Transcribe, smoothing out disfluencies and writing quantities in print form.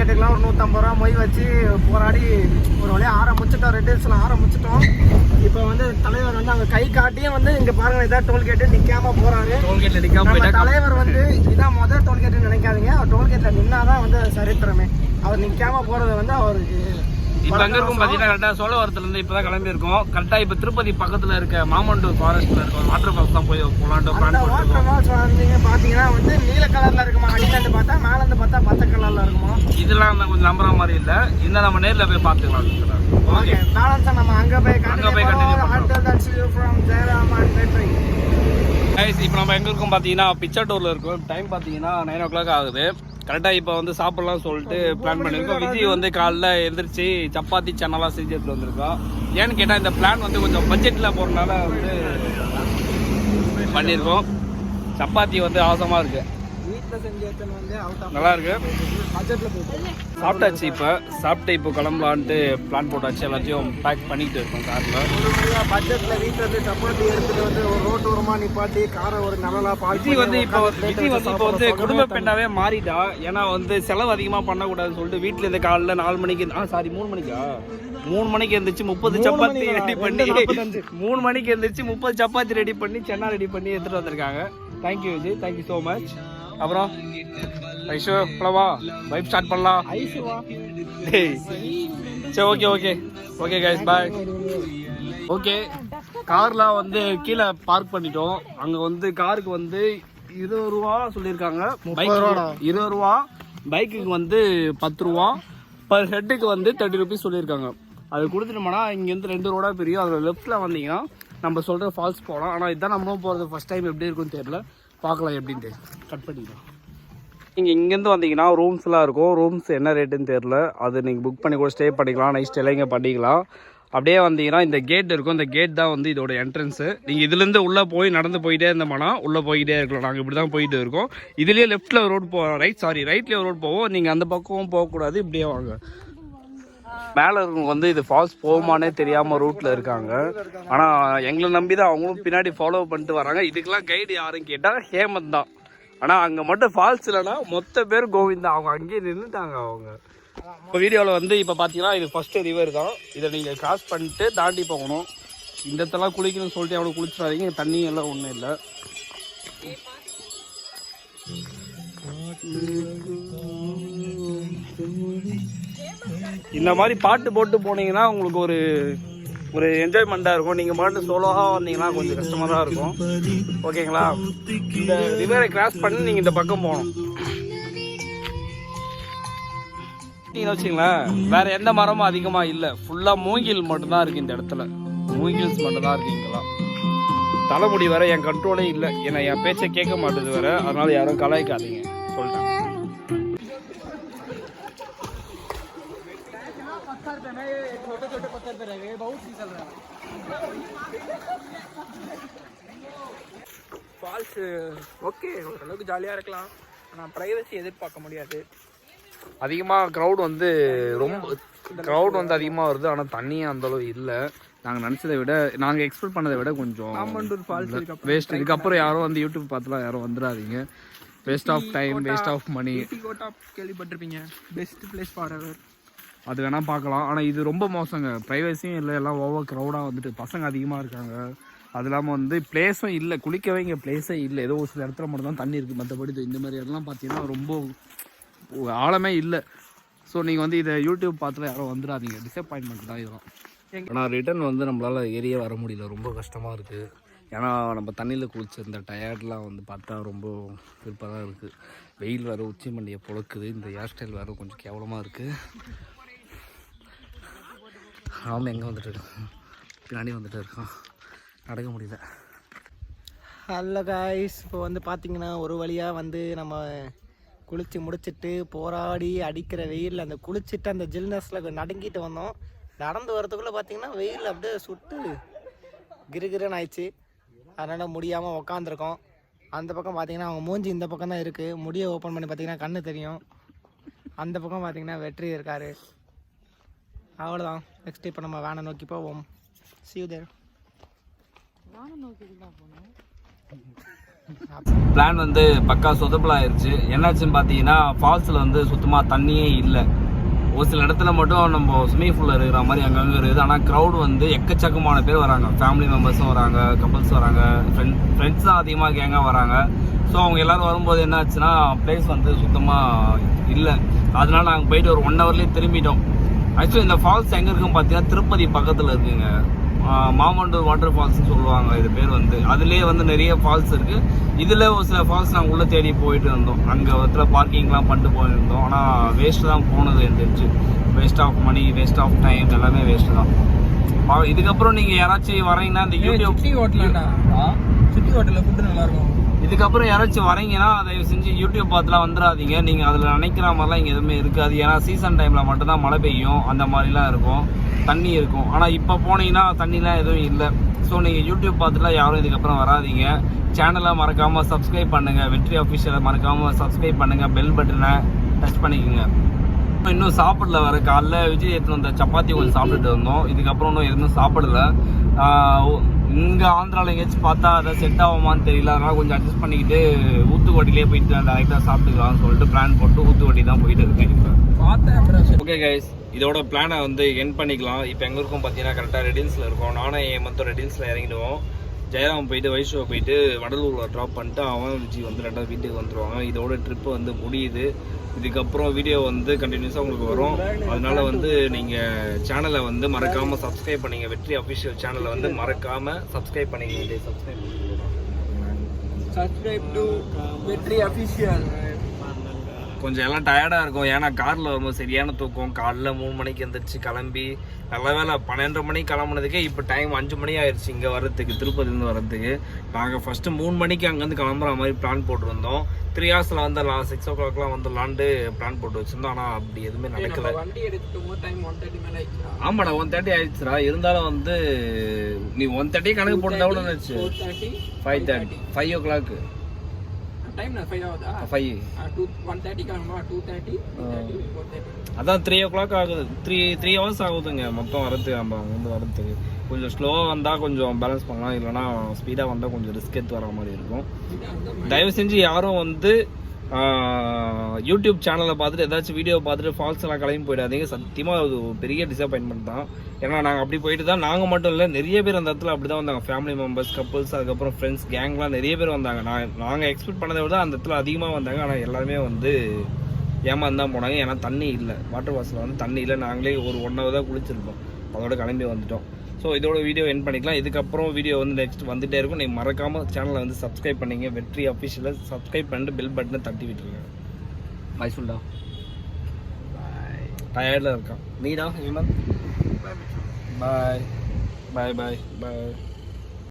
டோல்கேட்டுக்கெலாம் ஒரு 150 ரூபா மொய் வச்சு போராடி ஒரு வழியாக ஆரம்பிச்சிட்டோம். ரெட் ஹில்ஸில் ஆரம்பிச்சிட்டோம். இப்போ வந்து தலைவர் வந்து அங்கே கை காட்டியும் வந்து இங்கே பாருங்க இதான் டோல்கேட்டு நிற்காம போகிறாரு. டோல்கேட்டில் நிற்காம தலைவர் வந்து இதான் முதல் டோல்கேட்டுன்னு நினைக்காதீங்க. அவர் டோல்கேட்டில் நின்னாதான் வந்து சரித்திரமே. அவர் நிற்காம போகிறது வந்து அவருக்கு இப்போ அங்கே இருக்கும் பார்த்தீங்கன்னா கரெக்டாக சோழவரத்துலேருந்து இப்போ தான் கிளம்பி இருக்கோம். கரெக்டாக இப்போ திருப்பதி பக்கத்தில் இருக்க மாமண்டூர் ஃபாரஸ்ட்டில் இருக்கும் வாட்டர் ஃபால்ஸ் தான் போய் போகலான்ட்டு பிளான் பண்ணிருக்கோம். வாட்டர் ஃபால்ஸ் வந்தீங்க பார்த்தீங்கன்னா வந்து நீல கலரில் இருக்குமா, அடியிலேருந்து பார்த்தா மேலேருந்து பார்த்தா பச்சை கலரில் இருக்குமா. இதெல்லாம் கொஞ்சம் நம்புற மாதிரி இல்லை. இன்னும் நம்ம நேரில் போய் பார்த்துக்கலாம். ஓகே பேலன்ஸாக நம்ம அங்கே போய் இப்போ நம்ம எங்கே இருக்கோம் பார்த்தீங்கன்னா பிச்சட்டூரில் இருக்கும். டைம் பார்த்தீங்கன்னா 9 o'clock ஆகுது. கரெக்டாக இப்போ வந்து சாப்பிட்லாம் சொல்லிட்டு பிளான் பண்ணியிருக்கோம். விஜய் வந்து காலைல எழுந்திரிச்சு சப்பாத்தி சன்னெல்லாம் செஞ்சு எடுத்துகிட்டு வந்திருக்கோம். ஏன்னு கேட்டால் இந்த பிளான் வந்து கொஞ்சம் பட்ஜெட்டில் போகிறதுனால வந்து பண்ணியிருக்கோம். சப்பாத்தி வந்து அவசரமாக இருக்குது, நல்லா இருக்கு. சாப்பிட்டாச்சு. சாப்பிட்டு இப்போ கிளம்பலான்ட்டு பிளான் போட்டாச்சு. எல்லாத்தையும் பேக் பண்ணிட்டு இருக்கோம் காரில். பட்ஜெட்டில் வீட்டில் வந்து சப்பாத்தி எடுத்துகிட்டு வந்து ஒரு ரோட்டோரமாக நிப்பாட்டி காரை ஒரு நல்லா விஜி வந்து இப்போ வந்து குடும்ப பெண்ணாவே மாறிட்டா. ஏன்னா வந்து செலவு அதிகமாக பண்ணக்கூடாதுன்னு சொல்லிட்டு வீட்டில் இருந்து காலைல 4 மணிக்கு 3 மணிக்கு எழுந்திரிச்சு 30 சப்பாத்தி ரெடி பண்ணி 3 மணிக்கு எழுந்திரிச்சு 30 சப்பாத்தி ரெடி பண்ணி சென்னா ரெடி பண்ணி எடுத்துகிட்டு வந்திருக்காங்க. Thank you Vijay, thank you so much. அப்புறம் ஐஷோ போலவா வைப் ஸ்டார்ட் பண்ணலாம். சரி ஓகே கைஸ் பாய். ஓகே கார்லாம் வந்து கீழே பார்க் பண்ணிட்டோம். அங்கே வந்து காருக்கு வந்து 20 ரூபா சொல்லியிருக்காங்க. பைக் 20 ரூபா, பைக்குக்கு வந்து 10 ரூபா, பர் ஹெட்டுக்கு வந்து 30 ருபீஸ் சொல்லியிருக்காங்க. அது கொடுத்துட்டோம்னா இங்கேருந்து 2 ரோடாக பிரியும். அதில் லெஃப்ட்டில் வந்தீங்கன்னா நம்ம சொல்கிற ஃபால்ஸ் போகலாம். ஆனால் இதுதான் நம்மளும் போகிறது ஃபஸ்ட் டைம், எப்படி இருக்குன்னு தெரியல, பார்க்கலாம் எப்படின்ட்டு. கட் பண்ணிக்கலாம். நீங்கள் இங்கேருந்து வந்தீங்கன்னா ரூம்ஸ்லாம் இருக்கும். ரூம்ஸ் என்ன ரேட்டுன்னு தெரில, அது நீங்கள் புக் பண்ணி கூட ஸ்டே பண்ணிக்கலாம், நைட் ஸ்டே இங்கே பண்ணிக்கலாம். அப்படியே வந்தீங்கன்னா இந்த கேட் இருக்கும். இந்த கேட் தான் வந்து இதோட என்ட்ரன்ஸு. நீங்கள் இதுலேருந்து உள்ளே போய் நடந்து போயிட்டே இருந்தோம்னா உள்ளே போயிட்டே இருக்கலாம். நாங்கள் இப்படி தான் போயிட்டு இருக்கோம். இதுலேயே லெஃப்ட்டில் ரோடு ரைட்லேயே ரோடு போவோம். நீங்கள் அந்த பக்கமும் போகக்கூடாது, இப்படியே வாங்க. மேலே இருக்கவங்க வந்து இது ஃபால்ஸ் போகுமானே தெரியாமல் ரூட்டில் இருக்காங்க. ஆனால் எங்களை நம்பி தான் அவங்களும் பின்னாடி ஃபாலோ பண்ணிட்டு வராங்க. இதுக்கெல்லாம் கைடு யாருன்னு கேட்டால் ஹேமந்த் தான். ஆனால் அங்கே மட்டும் ஃபால்ஸ் இல்லைன்னா மொத்த பேர் கோவிந்தா. அவங்க அங்கேயே நின்றுட்டாங்க. அவங்க இப்போ வீடியோவில் வந்து இப்போ பார்த்தீங்கன்னா இது ஃபஸ்ட்டு ரிவர் தான். இதை நீங்கள் கிராஸ் பண்ணிட்டு தாண்டி போகணும். இந்த இடத்தெல்லாம் குளிக்கணும்னு சொல்லிட்டு எவ்வளோ குளிச்சிடாதீங்க, தண்ணி எல்லாம் ஒன்றும் இல்லை. இந்த மாதிரி பாட்டு போட்டு போனீங்கன்னா உங்களுக்கு ஒரு என்ஜாய்மெண்ட்டாக இருக்கும். நீங்கள் பாட்டு சோலோவாக வந்தீங்கன்னா கொஞ்சம் கஷ்டமாக தான் இருக்கும். ஓகேங்களா? இந்த ரிவரை கிராஸ் பண்ணி நீங்கள் இந்த பக்கம் போகணும். நீங்கள் வச்சுங்களேன், வேறு எந்த மரமும் அதிகமாக இல்லை. ஃபுல்லாக மூங்கில் மட்டும்தான் இருக்குது இந்த இடத்துல. மூங்கில்ஸ் மட்டும்தான் இருக்குங்களா. தலைமுடி வேற என் கண்ட்ரோலே இல்லை. ஏன்னா என் பேச்சை கேட்க மாட்டேது வேற. அதனால யாரும் கலாய்க்காதீங்க சொல்லிட்டேன். ஃபால்ஸ் ஓகே, ஓரளவுக்கு ஜாலியாக இருக்கலாம். ஆனால் ப்ரைவசி எதிர்பார்க்க முடியாது. அதிகமாக க்ரௌட் வந்து அதிகமாக வருது. ஆனால் தண்ணியும் அந்தளவு இல்லை. நாங்கள் நினச்சதை விட, நாங்கள் எக்ஸ்பெக்ட் பண்ணதை விட கொஞ்சம் மாமண்டூர் ஃபால்ஸ் வேஸ்ட். இதுக்கப்புறம் யாரும் வந்து யூடியூப் பார்த்துலாம் யாரும் வந்துடாதீங்க. Waste of time, waste of money. கேள்விப்பட்டிருப்பீங்க, பெஸ்ட் பிளேஸ் ஃபார் எவர். அது வேணால் பார்க்கலாம். ஆனால் இது ரொம்ப மோசங்க. ப்ரைவசியும் இல்லை, எல்லாம் ஓவர் க்ரௌடாக வந்துட்டு பசங்க அதிகமாக இருக்காங்க. அது இல்லாமல் வந்து பிளேஸும் இல்லை, குளிக்கவே இங்கே பிளேஸே இல்லை. ஏதோ ஒரு சில இடத்துல மட்டும் தான் தண்ணி இருக்குது. மற்றபடி இந்த மாதிரி இடம்லாம் பார்த்தீங்கன்னா ரொம்ப ஆழமே இல்லை. ஸோ நீங்கள் வந்து இதை யூடியூப் பார்த்துல யாரும் வந்துடாதீங்க. டிசப்பாயின்மெண்ட் தான் இதெல்லாம். ஆனால் ரிட்டர்ன் வந்து நம்மளால் ஏரியே வர முடியல, ரொம்ப கஷ்டமாக இருக்குது. ஏன்னா நம்ம தண்ணியில் குளிச்சிருந்த டயர்ட்லாம் வந்து பார்த்தா ரொம்ப விருப்பம் தான் இருக்குது. வெயில் வேறு உச்சி மண்டியை பொழக்குது. இந்த ஹேர் ஸ்டைல் வேறு கொஞ்சம் கேவலமாக இருக்குது. அவன் எங்கே வந்துட்டு இருக்கான், பின்னாடி வந்துட்டு இருக்கான், நடக்க முடியல. ஹலோ காய்ஸ், இப்போ வந்து பார்த்திங்கன்னா ஒரு வழியாக வந்து நம்ம குளித்து முடிச்சுட்டு போராடி அடிக்கிற வெயிலில் அந்த குளிச்சுட்டு அந்த ஜில்னஸில் நடுங்கிட்டு வந்தோம். நடந்து வரதுக்குள்ளே பார்த்திங்கன்னா வெயில் அப்படியே சுட்டு கிருகிருன்னு ஆயிடுச்சு. அதனால் முடியாமல் உக்காந்துருக்கோம். அந்த பக்கம் பார்த்திங்கன்னா அவங்க மூஞ்சி இந்த பக்கம் தான் இருக்குது. முடியை ஓப்பன் பண்ணி பார்த்திங்கன்னா கண்ணு தெரியும். அந்த பக்கம் பார்த்திங்கன்னா வெற்றி இருக்கார். அவ்வளோதான். நெக்ஸ்ட் இப்போ நம்ம வேனை நோக்கி போவோம். See you there. வேனை நோக்கி தான் போகணும். பிளான் வந்து பக்கா சொதப்பல் ஆயிடுச்சு. என்னாச்சுன்னு பார்த்தீங்கன்னா ஃபால்ஸில் வந்து சுத்தமாக தண்ணியே இல்லை. ஒரு சில இடத்துல மட்டும் நம்ம ஸ்விம்மிங் பூலில் இருக்கிற மாதிரி அங்கங்கே இருக்குது. ஆனால் க்ரௌடு வந்து எக்கச்சக்கமான பேர் வராங்க. ஃபேமிலி மெம்பர்ஸும் வராங்க, கப்பல்ஸ் வராங்க, ஃப்ரெண்ட்ஸ் தான் அதிகமாக கேங்காக வராங்க. ஸோ அவங்க எல்லோரும் வரும்போது என்ன ஆச்சுன்னா பிளேஸ் வந்து சுத்தமாக இல்லை. அதனால நாங்கள் போயிட்டு ஒரு 1 ஹவர்லேயே திரும்பிட்டோம். ஆக்சுவலி இந்த ஃபால்ஸ் எங்கே இருக்குன்னு பார்த்தீங்கன்னா திருப்பதி பக்கத்தில் இருக்குங்க. மாமண்டூர் வாட்டர் ஃபால்ஸ்னு சொல்லுவாங்க இது பேர் வந்து. அதுலேயே வந்து நிறைய ஃபால்ஸ் இருக்குது. இதில் ஒரு சில ஃபால்ஸ் நாங்கள் உள்ளே தேடி போயிட்டு இருந்தோம். அங்கே இடத்துல பார்க்கிங்லாம் பண்ணிட்டு போயிருந்தோம். ஆனால் வேஸ்ட்டு தான் போனது இருந்துச்சு. Waste of money, waste of time, எல்லாமே வேஸ்ட்டு தான். இதுக்கப்புறம் நீங்கள் யாராச்சும் வரீங்கன்னா இந்த யூடியூப் சிட்டி ஹோட்டலில் ஃபுட்டு நல்லாயிருக்கும். இதுக்கப்புறம் யாராச்சும் வரீங்கன்னா தயவு செஞ்சு யூடியூப் பார்த்துலாம் வந்துடாதீங்க. நீங்கள் அதில் நினைக்கிற மாதிரிலாம் இங்கே எதுவுமே இருக்காது. ஏன்னா சீசன் டைமில் மட்டும்தான் மழை பெய்யும், அந்த மாதிரிலாம் இருக்கும், தண்ணி இருக்கும். ஆனால் இப்போ போனீங்கன்னா தண்ணிலாம் எதுவும் இல்லை. ஸோ நீங்கள் யூடியூப் பார்த்துலாம் யாரும் இதுக்கப்புறம் வராதிங்க. சேனலை மறக்காமல் சப்ஸ்கிரைப் பண்ணுங்கள். வெற்றி அஃபிஷியலை மறக்காமல் சப்ஸ்கிரைப் பண்ணுங்கள். பெல் பட்டனை டச் பண்ணிக்கோங்க. இன்னும் சாப்பிடல. வர காலைல விஜய் எடுத்துன்னு வந்த சப்பாத்தி கொஞ்சம் சாப்பிட்டுட்டு இருந்தோம். இதுக்கப்புறம் இன்னும் எதுவும் சாப்பிடல. இங்கே ஆந்திராவில் எங்கேயாச்சும் பார்த்தா அதை செட் ஆகுமான்னு தெரியல. அதனால் கொஞ்சம் அட்ஜஸ்ட் பண்ணிக்கிட்டு ஊத்துக்கோட்டையிலே போயிட்டு டேரெக்டாக சாப்பிட்டுக்கலாம்னு சொல்லிட்டு பிளான் போட்டு ஊத்துக்கோட்டை தான் போயிட்டு இருக்கேன் இப்போ. ஓகே கைஸ், இதோட பிளானை வந்து என் பண்ணிக்கலாம். இப்போ எங்கே இருக்கும் பார்த்தீங்கன்னா கரெக்டாக ரெடில்ஸில் இருக்கும். நானும் என் மொத்தம் ரெடில்ஸில் இறங்கிடுவோம். ஜெயராம் போயிட்டு வைஷோ போயிட்டு வடலூரில் ட்ராப் பண்ணிட்டு அவன் விஜய் வந்து 2வது வீட்டுக்கு வந்துடுவாங்க. இதோட ட்ரிப்பு வந்து முடியுது. இதுக்கப்புறம் வீடியோ வந்து கண்டினியூஸாக உங்களுக்கு வரும். அதனால வந்து நீங்கள் சேனலை வந்து மறக்காமல் சப்ஸ்கிரைப் பண்ணிங்க. வெற்றி அஃபிஷியல் சேனலை வந்து மறக்காமல் சப்ஸ்கிரைப் பண்ணிங்க. சப்ஸ்கிரைப் டு வெற்றி அஃபிஷியல். கொஞ்சம் எல்லாம் டயர்டாக இருக்கும். ஏன்னா காரில் வரும்போது சரியான தூக்கம். காலைல 3 மணிக்கு எழுந்திரிச்சு கிளம்பி நல்ல வேலை 12 மணிக்கு கிளம்புனதுக்கே இப்போ டைம் 5 மணி ஆயிடுச்சு இங்கே வரத்துக்கு, திருப்பதிலேருந்து வரத்துக்கு. நாங்கள் ஃபஸ்ட்டு 3 மணிக்கு அங்கேருந்து கிளம்புற மாதிரி பிளான் போட்டிருந்தோம். 3 ஹவர்ஸில் வந்துடலாம், 6 o'clockலாம் வந்துடலான்ட்டு பிளான் போட்டு வச்சுருந்தோம். ஆனால் அப்படி எதுவுமே நடக்கலை. வண்டி எடுத்துட்டு டைம் 1:30 மேலே ஆயிடுச்சு. ஆமாடா 1:30 ஆயிடுச்சுடா. இருந்தாலும் வந்து நீ 1:30 கணக்கு போட்டுருந்தா கூட இருந்துச்சு. 5:30 5 o'clock டைம் 5 ஆகுதா? 5 1:30 கிளம்புமா? 2:30 4:30. அதான் 3 o'clock ஆகுது. 3 hours ஆகுதுங்க மொத்தம் வரது. நம்ம வந்து வரதுக்கு கொஞ்சம் ஸ்லோவாக வந்தால் கொஞ்சம் பேலன்ஸ் பண்ணலாம். இல்லைனா ஸ்பீடாக வந்தால் கொஞ்சம் ரிஸ்க் எடுத்து வர மாதிரி இருக்கும். தயவு செஞ்சு யாரும் வந்து யூடியூப் சேனலை பார்த்துட்டு ஏதாச்சும் வீடியோ பார்த்துட்டு ஃபால்ஸ் எல்லாம் கிளம்பி போயிடாதீங்க. சத்தியமாக அது ஒரு பெரிய டிசப்பாயின்மெண்ட் தான். ஏன்னா நாங்கள் அப்படி போயிட்டு தான், நாங்கள் மட்டும் இல்லை நிறைய பேர் அந்த இடத்துல அப்படி தான் வந்தாங்க. ஃபேமிலி மெம்பர்ஸ், கப்புள்ஸ், அதுக்கப்புறம் ஃப்ரெண்ட்ஸ், கேங்லாம் நிறைய பேர் வந்தாங்க. நாங்கள் எக்ஸ்பெக்ட் பண்ணதை விட அந்த இடத்துல அதிகமாக வந்தாங்க. ஆனால் எல்லாருமே வந்து ஏமாந்து தான் போனாங்க. ஏன்னா தண்ணி இல்லை, வாட்டர் ஃபால்ஸில் வந்து தண்ணி இல்லை. நாங்களே ஒரு 1 hour தான் குளிச்சிருப்போம், அதோட கிளம்பி வந்துட்டோம். ஸோ இதோட வீடியோ என் பண்ணிக்கலாம். இதுக்கப்புறம் வீடியோ வந்து நெக்ஸ்ட் வந்துகிட்டே இருக்கும். நீங்கள் மறக்காமல் சேனலை வந்து சப்ஸ்கிரைப் பண்ணிங்க. வெற்றி அஃபிஷியலை சப்ஸ்கிரைப் பண்ணிட்டு பெல் பட்டனை தட்டி விட்டுருங்க. பாய் சொல்டா. டயர்டில் இருக்கான் நீடா. பாய் பாய் பாய் பாய்.